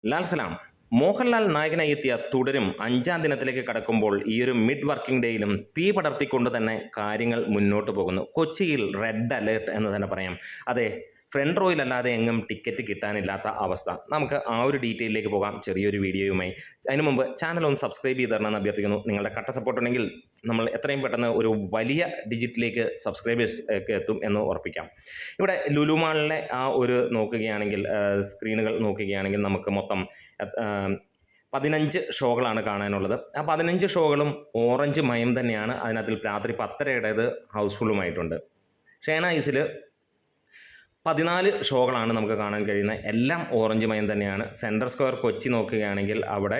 ലാൽ സലാം മോഹൻലാൽ നായകനായി എത്തിയ തുടരും 5-ാം ദിനത്തിലേക്ക് കടക്കുമ്പോൾ ഈ ഒരു മിഡ് വർക്കിംഗ് ഡേയിലും തീ പടർത്തിക്കൊണ്ട് തന്നെ കാര്യങ്ങൾ മുന്നോട്ട് പോകുന്നു. കൊച്ചിയിൽ റെഡ് അലേർട്ട് എന്ന് തന്നെ പറയാം. അതെ, ഫ്രണ്ട് റോയിലല്ലാതെ എങ്ങും ടിക്കറ്റ് കിട്ടാനില്ലാത്ത അവസ്ഥ. നമുക്ക് ആ ഒരു ഡീറ്റെയിലേക്ക് പോകാം ചെറിയൊരു വീഡിയോയുമായി. അതിനു മുമ്പ് ചാനൽ ഒന്ന് സബ്സ്ക്രൈബ് ചെയ്ത് തരണമെന്ന് അഭ്യർത്ഥിക്കുന്നു. നിങ്ങളുടെ കട്ട സപ്പോർട്ട് ഉണ്ടെങ്കിൽ നമ്മൾ എത്രയും പെട്ടെന്ന് ഒരു വലിയ ഡിജിറ്റിലേക്ക് സബ്സ്ക്രൈബേഴ്സ് ഒക്കെ എത്തും എന്ന് ഉറപ്പിക്കാം. ഇവിടെ ലുലു മാളിലെ ആ ഒരു നോക്കുകയാണെങ്കിൽ സ്ക്രീനുകൾ നോക്കുകയാണെങ്കിൽ നമുക്ക് മൊത്തം 15 ഷോകളാണ് കാണാനുള്ളത്. ആ 15 ഷോകളും ഓറഞ്ച് മയം തന്നെയാണ്. അതിനകത്തിൽ രാത്രി 10:30 ഹൗസ്ഫുള്ളുമായിട്ടുണ്ട്. ഷേണൈസിൽ 14 ഷോകളാണ് നമുക്ക് കാണാൻ കഴിയുന്നത്. എല്ലാം ഓറഞ്ച് മയം തന്നെയാണ്. സെൻട്രൽ സ്ക്വയർ കൊച്ചി നോക്കുകയാണെങ്കിൽ അവിടെ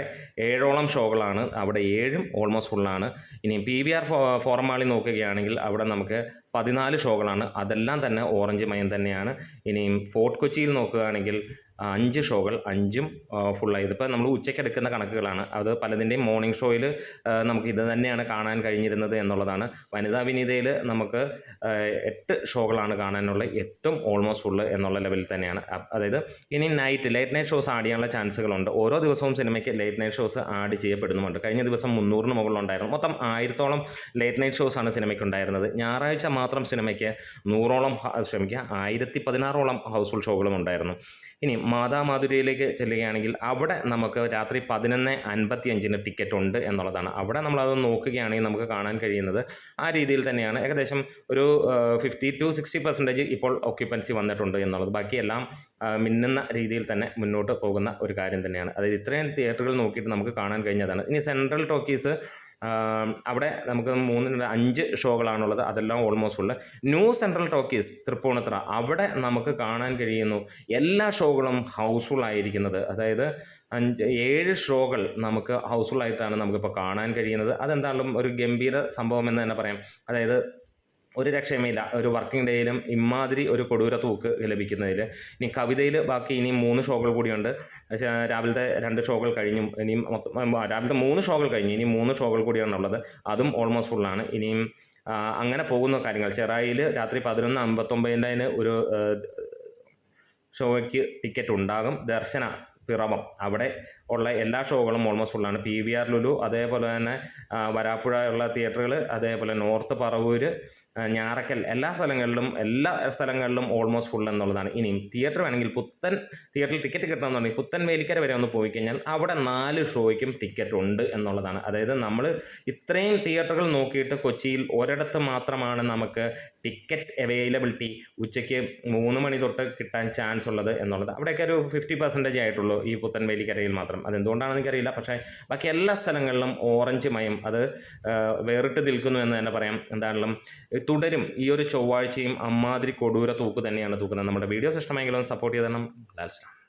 7ഓളം ഷോകളാണ്. അവിടെ 7ഉം ഓൾമോസ്റ്റ് ഫുള്ളാണ്. ഇനി PVR ഫോറം മാളിൽ നോക്കുകയാണെങ്കിൽ അവിടെ നമുക്ക് 14 ഷോകളാണ്. അതെല്ലാം തന്നെ ഓറഞ്ച് മയം തന്നെയാണ്. ഇനിയും ഫോർട്ട് കൊച്ചിയിൽ നോക്കുകയാണെങ്കിൽ 5 ഷോകൾ, 5ഉം ഫുള്ളായി. ഇതിപ്പോൾ നമ്മൾ ഉച്ചയ്ക്ക് എടുക്കുന്ന കണക്കുകളാണ്. അത് പലതിൻ്റെയും മോർണിംഗ് ഷോയിൽ നമുക്ക് ഇത് തന്നെയാണ് കാണാൻ കഴിഞ്ഞിരുന്നത് എന്നുള്ളതാണ്. വനിതാ വിനീതയിൽ നമുക്ക് 8 ഷോകളാണ് കാണാനുള്ള, 8ഉം ഓൾമോസ്റ്റ് ഫുള്ള് എന്നുള്ള ലെവലിൽ തന്നെയാണ്. അതായത് ഇനി ലേറ്റ് നൈറ്റ് ഷോസ് ആഡ് ചെയ്യാനുള്ള ചാൻസുകളുണ്ട്. ഓരോ ദിവസവും സിനിമയ്ക്ക് ലേറ്റ് നൈറ്റ് ഷോസ് ആഡ് ചെയ്യപ്പെടുന്നുമുണ്ട്. കഴിഞ്ഞ ദിവസം 300-ന് മുകളിലുണ്ടായിരുന്നു. മൊത്തം 1000-ഓളം ലേറ്റ് നൈറ്റ് ഷോസാണ് സിനിമയ്ക്ക് ഉണ്ടായിരുന്നത്. ഞായറാഴ്ച മാത്രം സിനിമയ്ക്ക് 100ഓളം 1016ഓളം ഹൗസ്ഫുൾ ഷോകളും ഉണ്ടായിരുന്നു. ഇനി മാതാമാധുരിയിലേക്ക് ചെല്ലുകയാണെങ്കിൽ അവിടെ നമുക്ക് രാത്രി 11:55-ന് ടിക്കറ്റ് ഉണ്ട് എന്നുള്ളതാണ്. അവിടെ നമ്മളത് നോക്കുകയാണെങ്കിൽ നമുക്ക് കാണാൻ കഴിയുന്നത് ആ രീതിയിൽ തന്നെയാണ്. ഏകദേശം ഒരു 50 to 60% ഇപ്പോൾ ഓക്യുപ്പൻസി വന്നിട്ടുണ്ട് എന്നുള്ളത്. ബാക്കിയെല്ലാം മിന്നുന്ന രീതിയിൽ തന്നെ മുന്നോട്ട് പോകുന്ന ഒരു കാര്യം തന്നെയാണ്. അതായത് ഇത്രയും തിയേറ്ററുകൾ നോക്കിയിട്ട് നമുക്ക് കാണാൻ കഴിഞ്ഞതാണ്. ഇനി സെൻട്രൽ ടോക്കീസ് അവിടെ നമുക്ക് 5 ഷോകളാണുള്ളത്. അതെല്ലാം almost full. New central talkies Thrippunithura അവിടെ നമുക്ക് കാണാൻ കഴിയുന്നു എല്ലാ ഷോകളും ഹൗസ്ഫുൾ ആയിരിക്കുന്നത്. അതായത് 7 ഷോകൾ നമുക്ക് ഹൗസ്ഫുൾ ആയിട്ടാണ് നമുക്കിപ്പോൾ കാണാൻ കഴിയുന്നത്. അതെന്തായാലും ഒരു ഗംഭീര സംഭവം എന്ന് തന്നെ പറയാം. അതായത് ഒരു രക്ഷയുമില്ല. ഒരു വർക്കിംഗ് ഡേയിലും ഇമാതിരി ഒരു കൊടൂര തൂക്ക് ലഭിക്കുന്നതിൽ. ഇനി കവിതയിൽ ബാക്കി ഇനിയും 3 ഷോകൾ കൂടിയുണ്ട്. രാവിലത്തെ 2 ഷോകൾ കഴിഞ്ഞു. ഇനിയും രാവിലത്തെ 3 ഷോകൾ കഴിഞ്ഞു. ഇനി 3 ഷോകൾ കൂടിയാണുള്ളത്. അതും ഓൾമോസ്റ്റ് ഫുള്ളാണ്. ഇനിയും അങ്ങനെ പോകുന്ന കാര്യങ്ങൾ. ചെറായിൽ രാത്രി 11:59 ഒരു ഷോയ്ക്ക് ടിക്കറ്റ് ഉണ്ടാകും. ദർശന പിറവം അവിടെ ഉള്ള എല്ലാ ഷോകളും ഓൾമോസ്റ്റ് ഫുള്ളാണ്. PVR ലുലു, അതേപോലെ തന്നെ വരാപ്പുഴ ഉള്ള തിയേറ്ററുകൾ, അതേപോലെ നോർത്ത് പറവൂർ, ഞാറക്കൽ, എല്ലാ സ്ഥലങ്ങളിലും ഓൾമോസ്റ്റ് ഫുൾ എന്നുള്ളതാണ്. ഇനിയും തിയേറ്റർ വേണമെങ്കിൽ പുത്തൻ തിയേറ്ററിൽ ടിക്കറ്റ് കിട്ടണമെന്നുണ്ടെങ്കിൽ പുത്തൻ വേലിക്കര വരെ ഒന്ന് പോയി കഴിഞ്ഞാൽ അവിടെ 4 ഷോയ്ക്കും ടിക്കറ്റ് ഉണ്ട് എന്നുള്ളതാണ്. അതായത് നമ്മൾ ഇത്രയും തിയേറ്ററുകൾ നോക്കിയിട്ട് കൊച്ചിയിൽ ഒരിടത്ത് മാത്രമാണ് നമുക്ക് ടിക്കറ്റ് അവൈലബിലിറ്റി ഉച്ചയ്ക്ക് 3 മണി തൊട്ട് കിട്ടാൻ ചാൻസ് ഉള്ളത് എന്നുള്ളത്. അവിടെയൊക്കെ ഒരു 50% ആയിട്ടുള്ളൂ ഈ പുത്തൻ വേലിക്കരയിൽ മാത്രം. അതെന്തുകൊണ്ടാണെന്ന് എനിക്കറിയില്ല. പക്ഷേ ബാക്കി എല്ലാ സ്ഥലങ്ങളിലും ഓറഞ്ച് മയം അത് വേറിട്ട് നിൽക്കുന്നു എന്ന് തന്നെ പറയാം. എന്തായാലും തുടരും ഈ ഒരു ചൊവ്വാഴ്ചയും അമ്മാതിരി കൊടൂര തൂക്ക് തന്നെയാണ് തൂക്കുന്നത്. നമ്മുടെ വീഡിയോസ് ഇഷ്ടമെങ്കിലും സപ്പോർട്ട് ചെയ്ത് തരണം. ലാൽ സലാം.